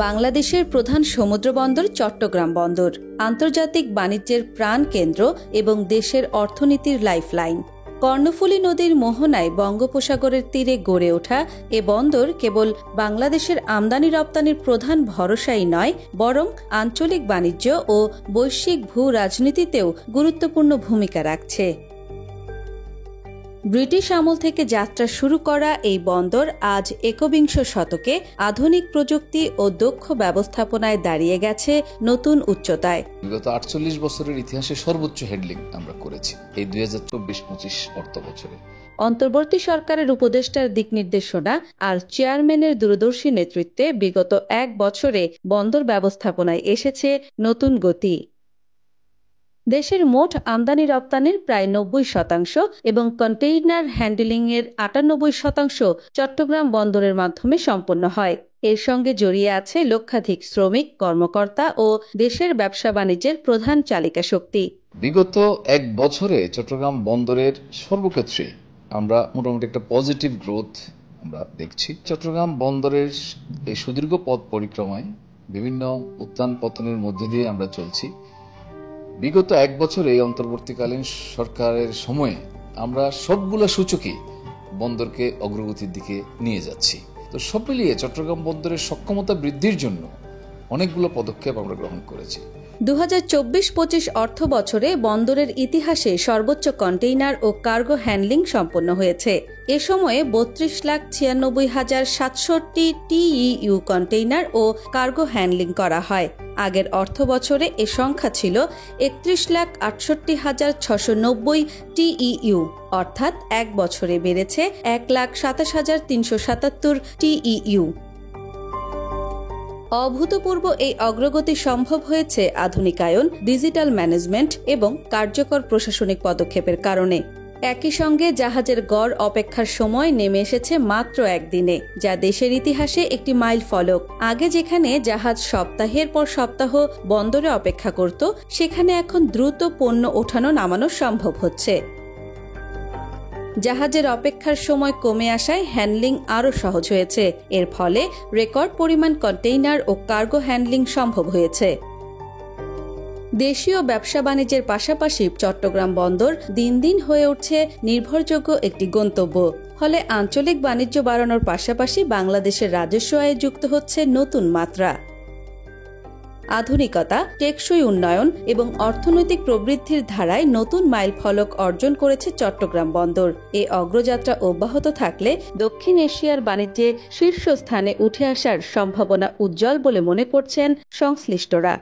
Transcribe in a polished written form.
বাংলাদেশের প্রধান সমুদ্র বন্দর চট্টগ্রাম বন্দর আন্তর্জাতিক বাণিজ্যের প্রাণ কেন্দ্র এবং দেশের অর্থনীতির লাইফলাইন। কর্ণফুলী নদীর মোহনায় বঙ্গোপসাগরের তীরে গড়ে ওঠা এ বন্দর কেবল বাংলাদেশের আমদানি রপ্তানির প্রধান ভরসাই নয়, বরং আঞ্চলিক বাণিজ্য ও বৈশ্বিক ভূ রাজনীতিতেও গুরুত্বপূর্ণ ভূমিকা রাখছে। ব্রিটিশ আমল থেকে যাত্রা শুরু করা এই বন্দর আজ একবিংশ শতকে আধুনিক প্রযুক্তি ও দক্ষ ব্যবস্থাপনায় দাঁড়িয়ে গেছে নতুন উচ্চতায়। বিগত ৪৮ বছরের ইতিহাসে সর্বোচ্চ হেডলিং আমরা করেছি এই ২০২৪-২৫ অর্থ বছরে। অন্তর্বর্তী সরকারের উপদেষ্টার দিক নির্দেশনা আর চেয়ারম্যানের দূরদর্শী নেতৃত্বে বিগত ১ বছরে বন্দর ব্যবস্থাপনায় এসেছে নতুন গতি। দেশের মোট আমদানি রপ্তানির প্রায় ৯০% এবং কন্টেইনার হ্যান্ডলিংয়ের ৯৮% চট্টগ্রাম বন্দরের মাধ্যমে সম্পন্ন হয়। এর সঙ্গে জড়িয়ে আছে লক্ষাধিক শ্রমিক, কর্মকর্তা ও দেশের ব্যবসা বাণিজ্যের প্রধান চালিকা শক্তি। বিগত ১ বছরে চট্টগ্রাম বন্দরের সর্বক্ষেত্রে আমরা মোটামুটি একটা পজিটিভ গ্রোথ আমরা দেখছি। চট্টগ্রাম বন্দরের এই সুদীর্ঘ পথ পরিক্রমায় বিভিন্ন উত্থান পতনের মধ্যে দিয়ে আমরা চলছি। বিগত ১ বছরে অন্তর্বর্তীকালীন সরকারের সময়ে আমরা সবগুলো সূচকে বন্দরকে অগ্রগতির দিকে নিয়ে যাচ্ছি। তো সব মিলিয়ে চট্টগ্রাম বন্দরের সক্ষমতা বৃদ্ধির জন্য অনেকগুলো পদক্ষেপ আমরা গ্রহণ করেছি। ২০২৪-২৫ অর্থ বছরে বন্দরের ইতিহাসে সর্বোচ্চ কন্টেইনার ও কার্গো হ্যান্ডলিং সম্পন্ন হয়েছে। এ সময়ে ৩২,৯৬,৭৬০ TEU কন্টেইনার ও কার্গো হ্যান্ডলিং করা হয়। আগের অর্থ বছরে এ সংখ্যা ছিল ৩১,৬৮,৬৯০ TEU, অর্থাৎ ১ বছরে বেড়েছে ১,২৭,৩৭৭ TEU। অভূতপূর্ব এই অগ্রগতি সম্ভব হয়েছে আধুনিকায়ন, ডিজিটাল ম্যানেজমেন্ট এবং কার্যকর প্রশাসনিক পদক্ষেপের কারণে। একই সঙ্গে জাহাজের গড় অপেক্ষার সময় নেমে এসেছে মাত্র ১ দিনে, যা দেশের ইতিহাসে একটি মাইল ফলক। আগে যেখানে জাহাজ সপ্তাহের পর সপ্তাহ বন্দরে অপেক্ষা করত, সেখানে এখন দ্রুত পণ্য ওঠানো নামানো সম্ভব হচ্ছে। জাহাজের অপেক্ষার সময় কমে আসায় হ্যান্ডলিং আরও সহজ হয়েছে। এর ফলে রেকর্ড পরিমাণ কন্টেইনার ও কার্গো হ্যান্ডলিং সম্ভব হয়েছে। দেশীয় ব্যবসা বাণিজ্যের পাশাপাশি চট্টগ্রাম বন্দর দিন দিন হয়ে উঠছে নির্ভরযোগ্য একটি গন্তব্য। ফলে আঞ্চলিক বাণিজ্য বাড়ানোর পাশাপাশি বাংলাদেশের রাজস্ব আয়ে যুক্ত হচ্ছে নতুন মাত্রা। আধুনিকতা, টেকসই উন্নয়ন এবং অর্থনৈতিক প্রবৃদ্ধির ধারায় নতুন মাইল ফলক অর্জন করেছে চট্টগ্রাম বন্দর। এ অগ্রযাত্রা অব্যাহত থাকলে দক্ষিণ এশিয়ার বাণিজ্যে শীর্ষস্থানে উঠে আসার সম্ভাবনা উজ্জ্বল বলে মনে করছেন সংশ্লিষ্টরা।